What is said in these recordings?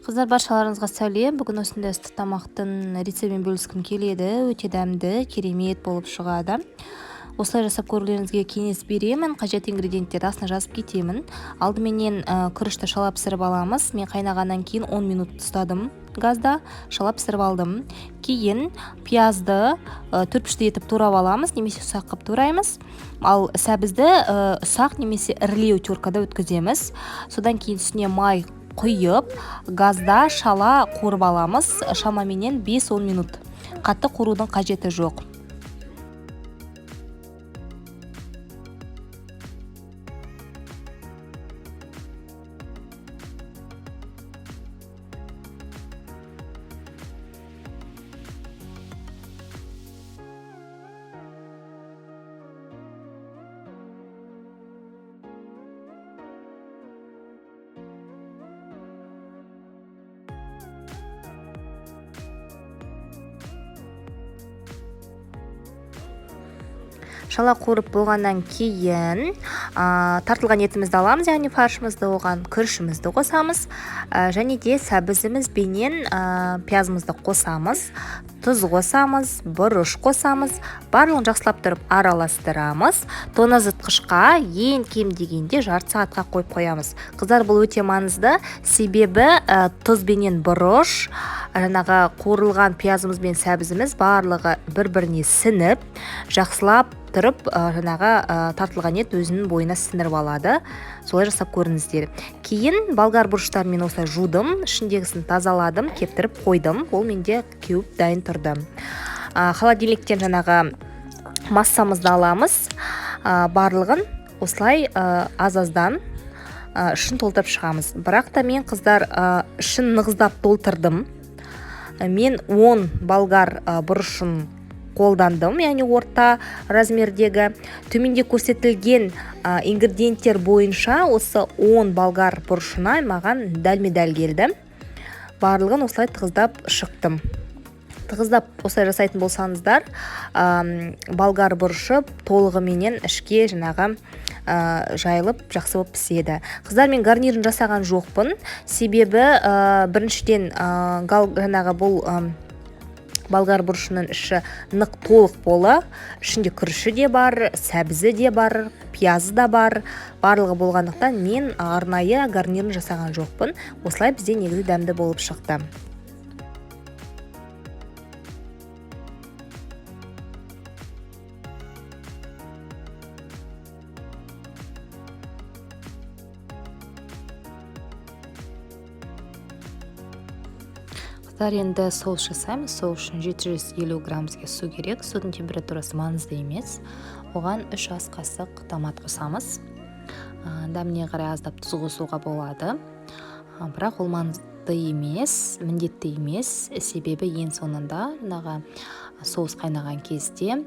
Қыздар, баршаларыңызға сәлем. Бүгін осындай ыстық тамақтың рецептімен бөліскім келеді. Өте дәмді, керемет болып шығады. Осылай жасап көрулеріңізге кеңес беремін. Қажет ингредиенттерді астына жазып кетемін. Алдыменен күрішті шалап пісіріп аламыз. Мен қайнағаннан кейін 10 минут ұстадым газда, шалап пісіріп алдым. Кейін пиязды түрпішті етіп турап аламыз, немесе ұсақ қып тураймыз. Ал сәбізді ұсақ немесе ірілеу теркада өткіземіз. Содан кейін үстіне май құйып, газда шала қуырып аламыз. Шамаменен 5-10 минут. Қатты қуырудың қажеті жоқ. Шала қуырып болғаннан кейін тартылған етімізді аламыз, яғни фаршымызды, оған күрішімізді қосамыз, және де сәбізіміз бенен пиязымызды қосамыз, тұз қосамыз, бұрыш қосамыз, барлығын жақсылап тұрып араластырамыз. Тоңазытқышқа ең кем дегенде жарты сағатқа қойып қоямыз. Қыздар, бұл өте маңызды, себебі тұз бенен бұрыш, жаңағы қуырылған пиязымыз бен сәбізіміз барлығы бір-біріне сініп, жақсылап тұрып, жаңағы тартылған ет өзінің бойына сіңіріп алады. Солай жасап көріңіздер. Кейін болгар бұрыштарын мен осылай жудым, ішіндегісін тазаладым, кептіріп қойдым. Ол менде кеуіп дайын тұрды. Холодильниктен жаңағы массамызды аламыз. Барлығын осылай аз-аздан ішін толтырып шығамыз. Бірақ та мен, қыздар, ішін нығыздап толтырдым. Мен 10 болгар бұрышын қолдандым, яғни орта размердегі. Төменде көрсетілген ингредиенттер бойынша осы 10 болгар бұрышына маған дәлме-дәл келді. Барлығын осылай тығыздап шықтым. Тығыздап осылай жасайтын болсаңыздар, болгар бұрышы толығыменен ішке жаңағы жайылып жақсы болып піседі. Қыздар, мен гарнирін жасаған жоқпын, себебі біріншіден жаңағы бұл болгар бұрышының іші нық толық болы, ішінде күріші де бар, сәбізі де бар, пиязы да бар. Барлығы болғандықтан мен арнайы гарнирін жасаған жоқпын. Осылай бізде негізі дәмді болып шықты. Енді соус жасаймыз. Соус үшін 750 грамм бізге су керек. Судың температурасы маңызды емес. Оған 3 ас қасық томат қосамыз. Дәміне қарай аздап тұз қосуға болады. Бірақ ол маңызды емес, міндетті емес. Себебі ең соңында соус қайнаған кезде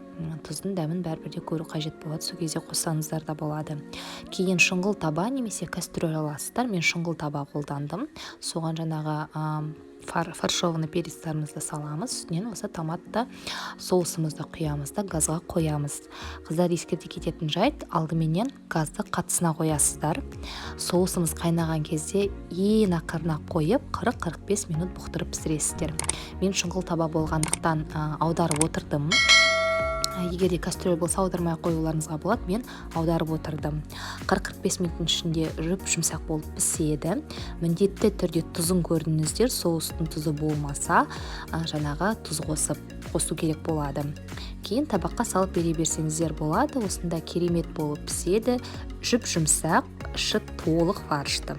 тұздың дәмін бәрібір де көру қажет болады. Сол кезде қоссаңыздар да болады. Кейін шұңғыл таба немесе кастрюль аласыздар. Мен шұңғыл таба қолдандым. Соған жаңағы фаршированный перецтерімізді саламыз. Үстінен осы томатты соусымызды құямыз да газға қоямыз. Қыздар, ескерте кететін жайт, алдыменен газды қатысына қоясыздар. Соусымыз қайнаған кезде ең ақырына қойып 40-45 минут бұқтырып пісіресіздер. Мен шұңғыл таба болғандықтан аударып отырдым. Егер де кастрюль болса аудармай қоюларыңызға болады, мен аударып отырдым. 40-45 минуттың ішінде жұмсақ болып піседі. Міндетті түрде тұзын көрдіңіздер. Соустың тұзы болмаса, жаңағы тұз қосу керек болады. Кейін табаққа салып бере берсеңіздер болады. Осында керемет болып піседі. Жұмсақ, іші толық фаршты.